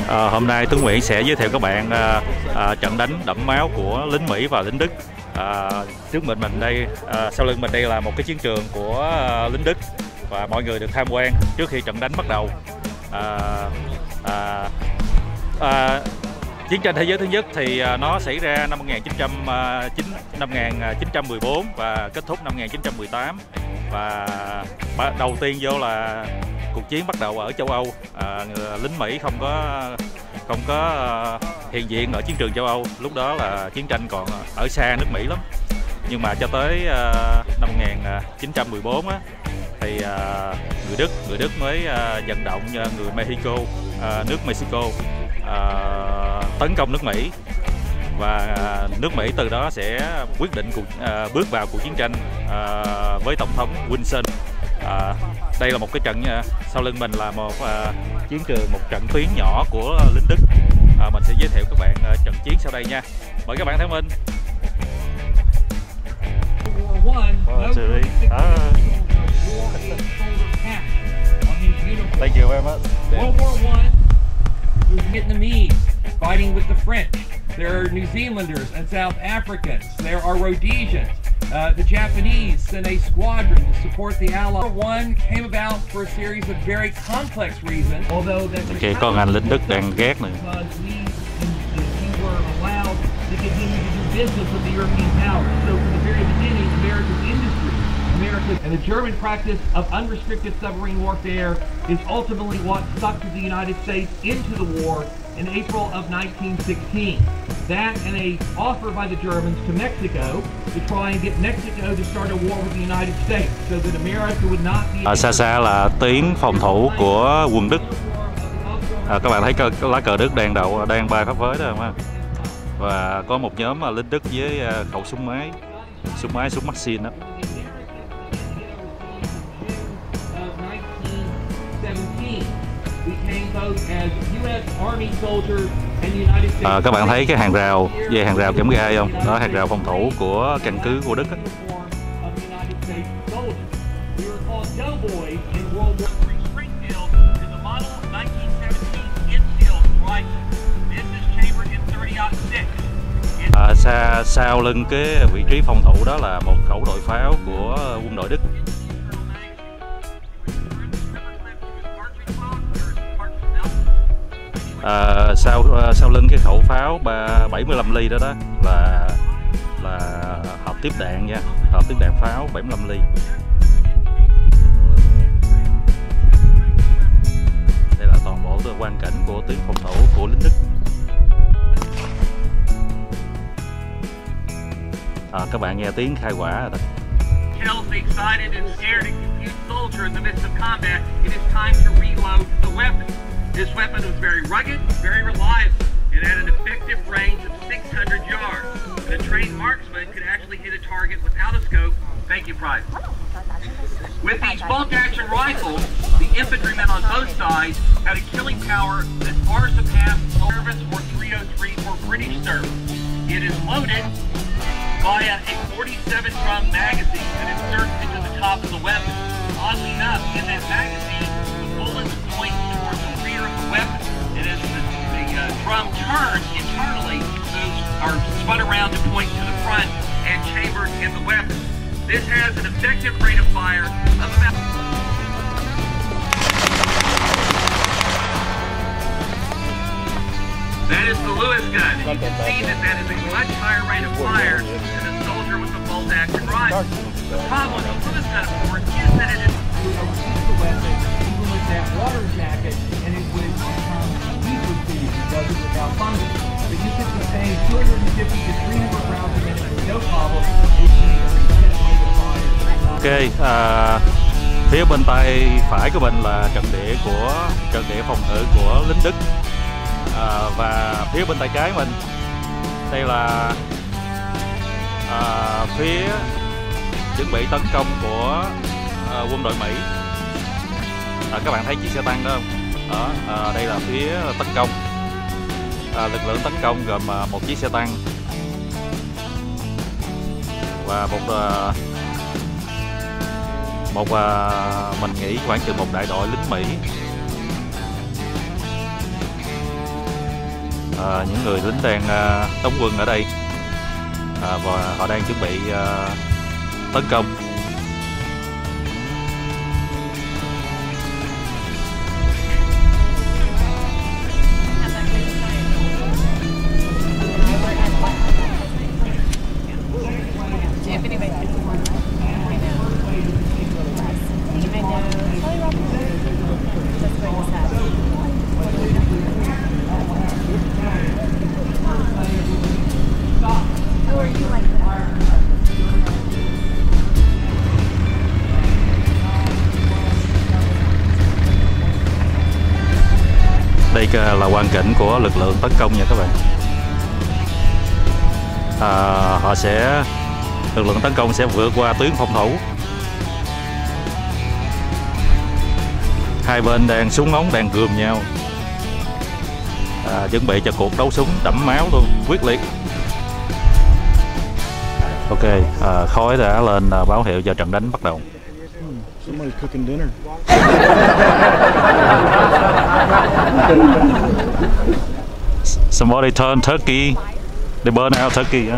Hôm nay Tuấn Nguyễn sẽ giới thiệu các bạn trận đánh đẫm máu của lính Mỹ và lính Đức. Trước mình đây, sau lưng mình đây là một cái chiến trường của lính Đức và mọi người được tham quan trước khi trận đánh bắt đầu. Chiến tranh thế giới thứ nhất thì nó xảy ra năm 1914 và kết thúc năm 1918. Và đầu tiên vô là cuộc chiến bắt đầu ở châu Âu. Lính Mỹ không có hiện diện ở chiến trường châu Âu. Lúc đó là chiến tranh còn ở xa nước Mỹ lắm. Nhưng mà cho tới năm 1914 á, thì người Đức mới vận động người Mexico, nước Mexico tấn công nước Mỹ, và nước Mỹ từ đó sẽ quyết định bước vào cuộc chiến tranh với tổng thống Wilson. Đây là một cái trận, sau lưng mình là một chiến trường, một trận tuyến nhỏ của lính Đức. Mình sẽ giới thiệu các bạn trận chiến sau đây nha. Mời các bạn theo mình. Thank you very much. World War I was Vietnamese fighting with the French. There are New Zealanders and South Africans. There are Rhodesians. The Japanese sent a squadron to support the Allies. World War I came about for a series of very complex reasons. Although that okay, có ngành lính Đức đang ghét nữa. We were allowed to continue to do business with the European powers. So from the very beginning, American industry, and the German practice of unrestricted submarine warfare is ultimately what sucked the United States into the war in April of 1916. That and an offer by the Germans to Mexico to try and get Mexico to start a war with the United States so that America would not be... Xa xa là tuyến phòng thủ của quân Đức. Các bạn thấy lá cờ Đức đang bay phấp phới đó không? Và có một nhóm lính Đức với khẩu súng máy, súng Maxim đó. Các bạn thấy cái hàng rào, dây hàng rào kẽm gai không? Đó, hàng rào phòng thủ của căn cứ của Đức đó. Sau lưng cái vị trí phòng thủ đó là một khẩu đội pháo của quân đội Đức. Sau lưng cái khẩu pháo 75 ly đó là hộp tiếp đạn nha, hộp tiếp đạn pháo 75 ly. Đây là toàn bộ quang cảnh của tuyến phòng thủ của lính Đức. Các bạn nghe tiếng khai hỏa rồi đó. Tells the excited and scared and confused soldier in the midst of combat it is time to reload the weapon. This weapon was very rugged, very reliable. It had an effective range of 600 yards. And a trained marksman could actually hit a target without a scope. Thank you, Private. With these bolt-action rifles, the infantrymen on both sides had a killing power that far surpassed service or 303 for British service. It is loaded via a 47-drum magazine that inserts into the top of the weapon. Oddly enough, in that magazine, the bullets point towards the rear of the weapon, and as the drum turns internally, moves or spun around to point to the front and chambered in the weapon. This has an effective rate of fire of about... That is the Lewis gun, and you can see that is a much higher rate of fire than a soldier with a bolt-action rifle. The problem with the Lewis gun, of course, is that it is... the weapon even with that water jacket, and it would become easily seized because it was without fungus. But you could sustain 250 to 300 rounds a minute with no problem. Ok, phía bên tay phải của mình là trận địa phòng ngự của lính Đức. Và phía bên tay trái mình đây là phía chuẩn bị tấn công của quân đội Mỹ. Các bạn thấy chiếc xe tăng đó không? Đó, đây là phía tấn công. Lực lượng tấn công gồm một chiếc xe tăng và mình nghĩ khoảng chừng một đại đội lính Mỹ. những người lính đang đóng quân ở đây và họ đang chuẩn bị tấn công. Đây là hoàn cảnh của lực lượng tấn công nha các bạn. Lực lượng tấn công sẽ vượt qua tuyến phòng thủ. Hai bên đang súng ống, đang gườm nhau, chuẩn bị cho cuộc đấu súng đẫm máu luôn, quyết liệt. Ok, khói đã lên báo hiệu cho trận đánh bắt đầu. Somebody cooking dinner. Somebody turn turkey. They burn out turkey.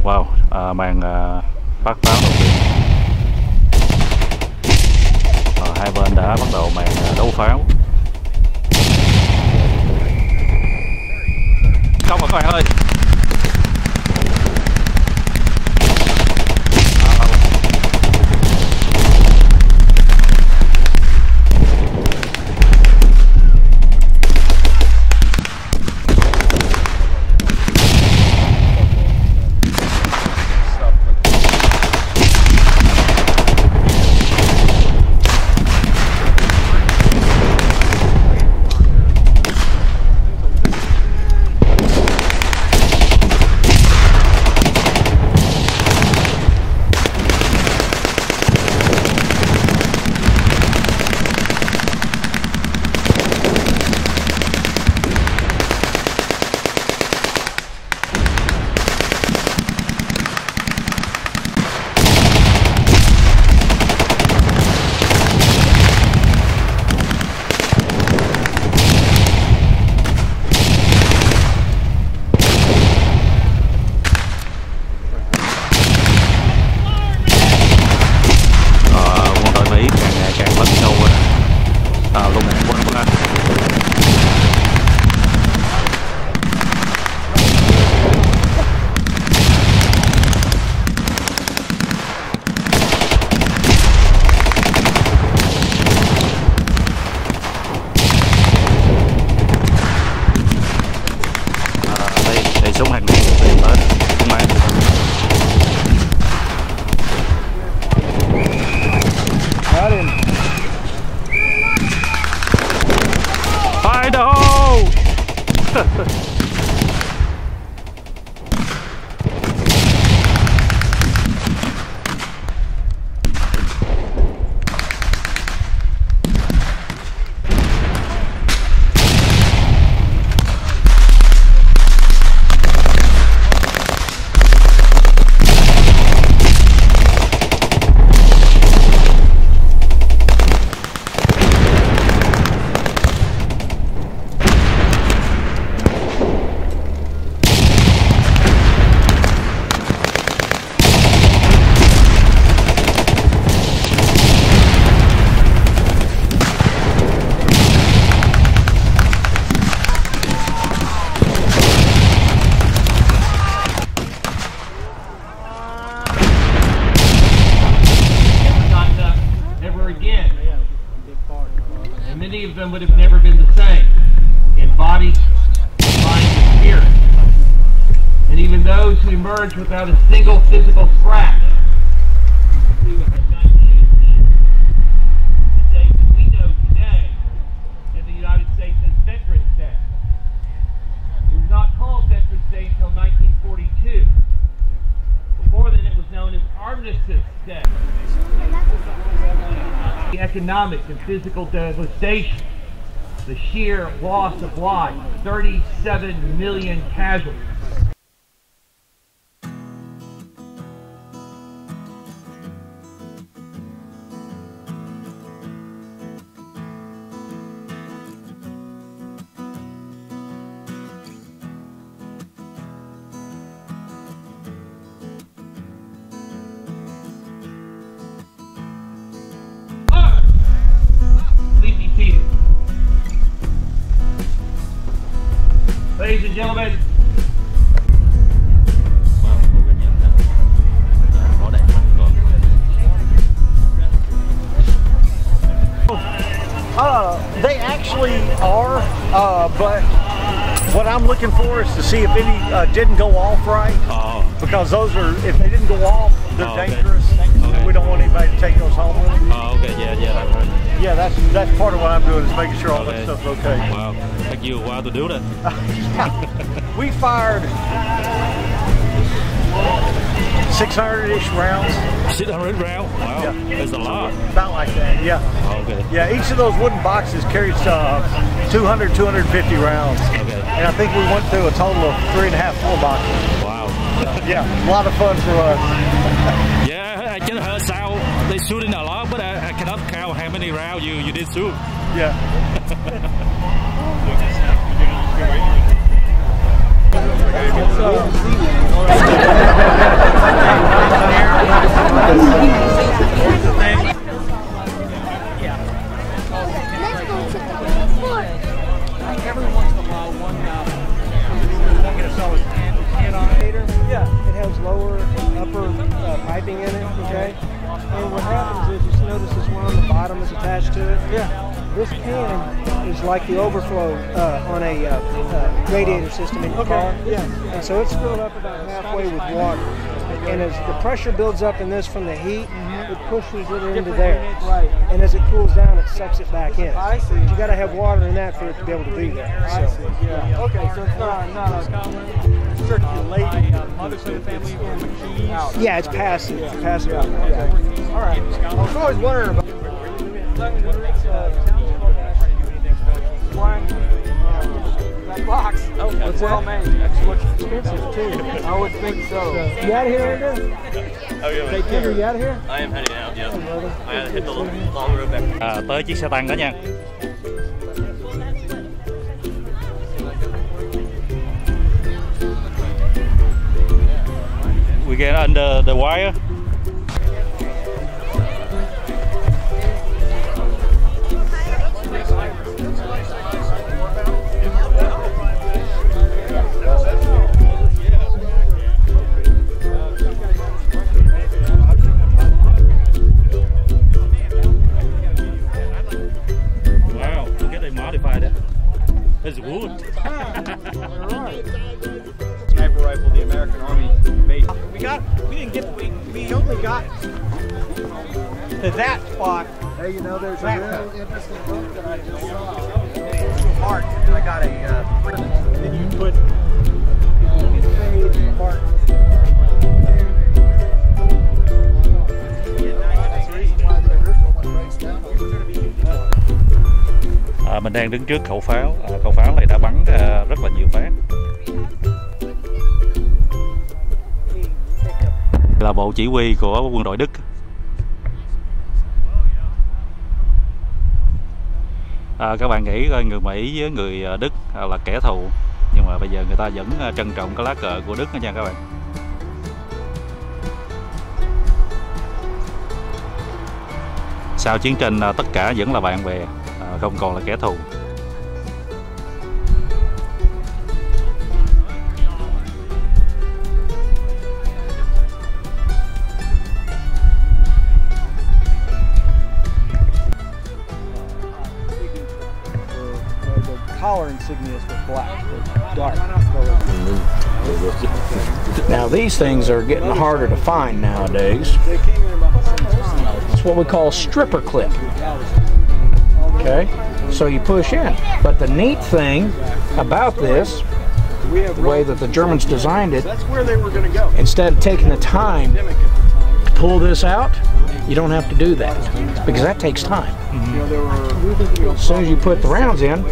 Wow, màn phát pháo đầu tiên. Hai bên đã bắt đầu màn đấu pháo. Không rồi các bạn ơi. Súng hàng này tìm tới không ai. Fire the hole. Many of them would have never been the same in body, mind, and spirit. And even those who emerged without a single physical scratch. The day that we know today in the United States as Veterans Day. It was not called Veterans Day until 1942. Before then it was known as Armistice Day. The economic and physical devastation, the sheer loss of life, 37 million casualties. Ladies and gentlemen, they actually are, but what I'm looking for is to see if any didn't go off right. Because those are, if they didn't go off, they're dangerous. Okay. We don't want anybody to take those home with them. Oh, okay, yeah, that's right. Yeah, that's part of what I'm doing is making sure all that stuff's okay. Wow, took you a while to do that. Yeah. We fired 600-ish rounds. 600 rounds? Wow, yeah. That's a lot. About like that, yeah. Oh, okay. Yeah, each of those wooden boxes carries 200, 250 rounds. Okay. And I think we went through a total of 3.5 full boxes. Wow. Yeah, a lot of fun for us. Yeah, I just heard sound. They shooting a lot, but I cannot count how many rounds you did shoot. Yeah. Every once in a while, one get a solid 10 on it. Yeah, it has lower and upper piping in it. Okay, and what happens is, you notice this one on the bottom is attached to it. Yeah. This can is like the overflow on a radiator system in your car. Yeah. And so it's filled up about halfway with water. And as the pressure builds up in this from the heat, it pushes it into there. Right. And as it cools down, it sucks it back in. I see. You got to have water in that for it to be able to be there. So, yeah. Okay, so it's not a circulating mother side of the family or McKees? Yeah, it's passive. It's passive. Yeah. Okay. All right. I was always wondering about that box. Oh, it's well made. That's what's expensive too. I would think so. You out of here, Andrew? Oh, yeah. Take care. You out of here? I am heading out, yeah. I had to hit the long road back. Tới chiếc xe tăng đó nha. We get under the wire. It's wood. Sniper rifle the American Army made. We only got to that spot. Hey, you know, there's a real interesting book that I just saw. Mark, and I got a. Then you put Mark. Mình đang đứng trước khẩu pháo. Khẩu pháo này đã bắn rất là nhiều phát. Là bộ chỉ huy của quân đội Đức. Các bạn nghĩ người Mỹ với người Đức là kẻ thù, nhưng mà bây giờ người ta vẫn trân trọng cái lá cờ của Đức đó nha các bạn. Sau chiến tranh tất cả vẫn là bạn bè, không còn là kẻ thù. Collar insignias were black, dark color. Now these things are getting harder to find nowadays. It's what we call stripper clip. Okay, so you push in. But the neat thing about this, the way that the Germans designed it, instead of taking the time to pull this out, you don't have to do that, because that takes time. As soon as you put the rounds in,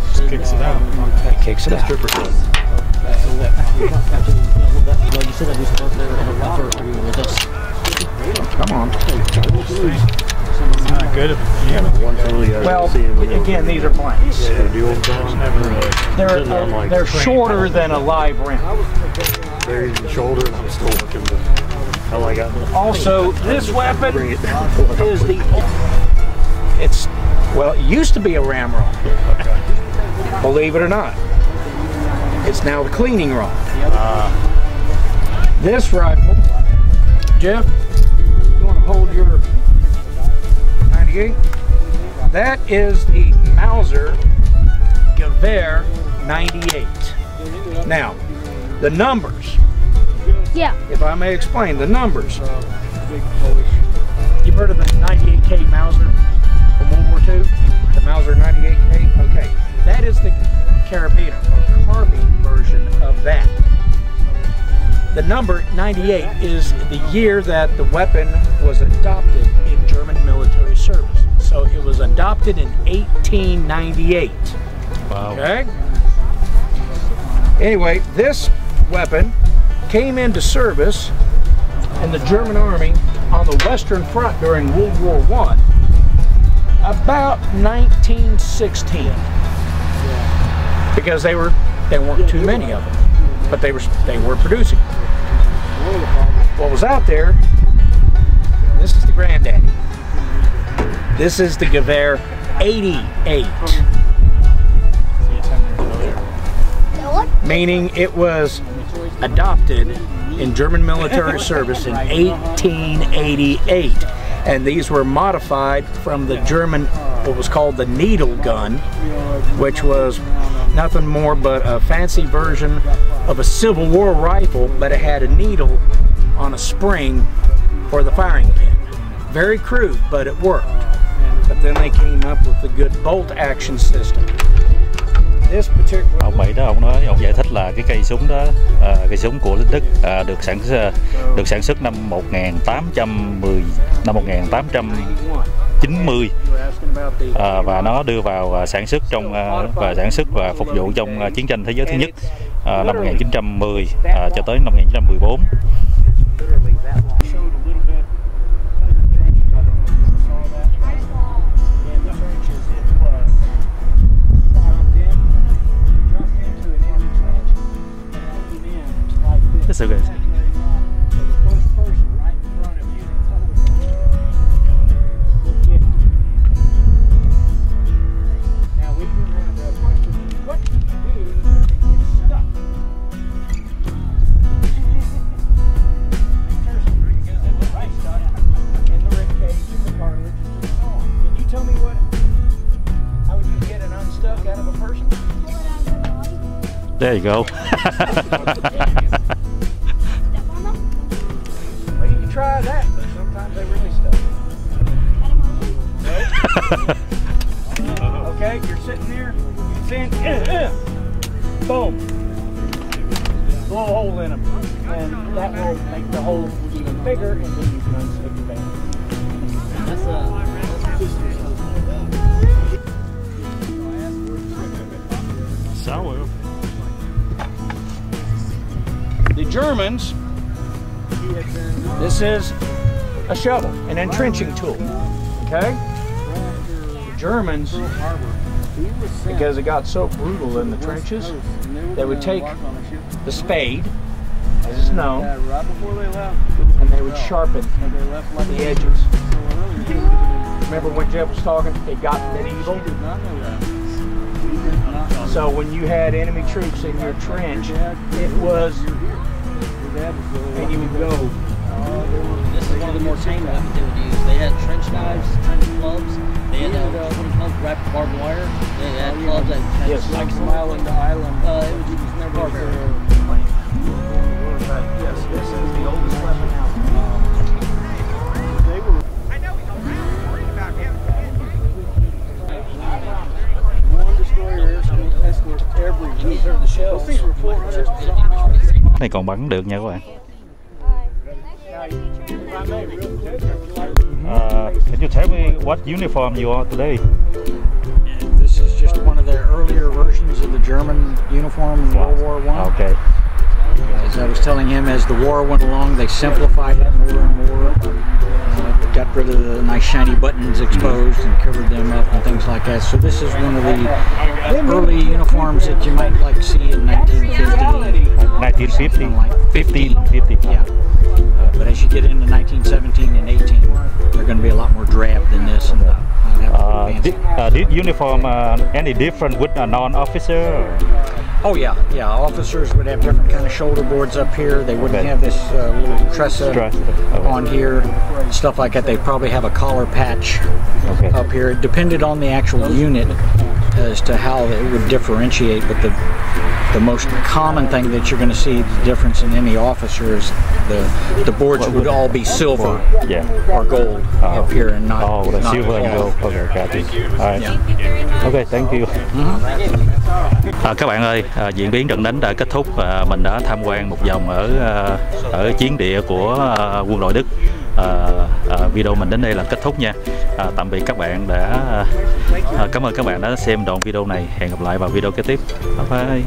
just kicks it out. It kicks it out. Stripper clip. Come on. It's not good if you have one fully. Well, again, these are blanks. They're shorter than a live round. They're even shorter, and I'm still looking to how I got. Also, this weapon is well, it used to be a ramrod. Believe it or not. It's now the cleaning rod. This rifle, Jeff, you want to hold your 98? That is the Mauser Gewehr 98. Now, the numbers. Yeah. If I may explain, the numbers. You've heard of the 98K Mauser from World War II? The Mauser 98K? Okay. That is the carabiner, or carbine version of that. The number 98 is the year that the weapon was adopted in German military service. So it was adopted in 1898. Wow. Okay? Anyway, this weapon came into service in the German army on the Western Front during World War I about 1916. Because there weren't too many of them, but they were producing. What was out there, this is the granddaddy. This is the Gewehr 88. Meaning it was adopted in German military service in 1888. And these were modified from the German, what was called the needle gun, which was nothing more but a fancy version of a Civil War rifle, but it had a needle on a spring for the firing pin. Very crude, but it worked. But then they came up with the good bolt action system. This particular... Ông Mỹ đó, ông giải thích là cái cây súng đó, cây súng của lính Đức được sản xuất năm 1890 và nó đưa vào sản xuất và phục vụ trong chiến tranh thế giới thứ nhất năm 1910 cho tới năm 1914. That's so good. There you go. Well, you can try that, but sometimes they really stuck. Okay, you're sitting there, you can boom, blow a hole in them, and that will make the hole even bigger, and then you can unstick the band. Sour. The Germans, this is a shovel, an entrenching tool, okay? The Germans, because it got so brutal in the trenches, they would take the spade, as it's known, and they would sharpen the edges. Remember when Jeff was talking, it got medieval? So when you had enemy troops in your trench, it was, and you would go. This is one of the more tame weapons they would use. They had trench knives, trench clubs. They had wrapped barbed wire. They had clubs that had spikes from island to island. It was never fair. Yes, this is the oldest weapon out there. I know he's worried about him. One destroyer escort every week. Those things were 400. Này còn bắn được nha các bạn. Can you tell me what uniform you are today? This is just one of the earlier versions of the German uniform in World War I. Okay. As I was telling him, as the war went along, they simplified it more and more. Got rid of the nice shiny buttons exposed and covered them up and things like that. So this is one of the early uniforms that you might like see in 1950. 1950. Yeah. But as you get into 1917 and 18, they're going to be a lot more drab than this. And this uniform any different with a non-officer? Oh yeah, yeah. Officers would have different kind of shoulder boards up here. They wouldn't have this little tressa on here, stuff like that. They probably have a collar patch up here. It depended on the actual unit as to how it would differentiate, but the most common thing that you're going to see the difference in any officer is the boards would all be silver or gold up here and not silver and gold. Okay, got it. All right. Okay, thank you. Các bạn ơi, diễn biến trận đánh đã kết thúc và mình đã tham quan một vòng ở chiến địa của quân đội Đức. Video mình đến đây là kết thúc nha. Tạm biệt các bạn cảm ơn các bạn đã xem đoạn video này. Hẹn gặp lại vào video kế tiếp. Bye bye.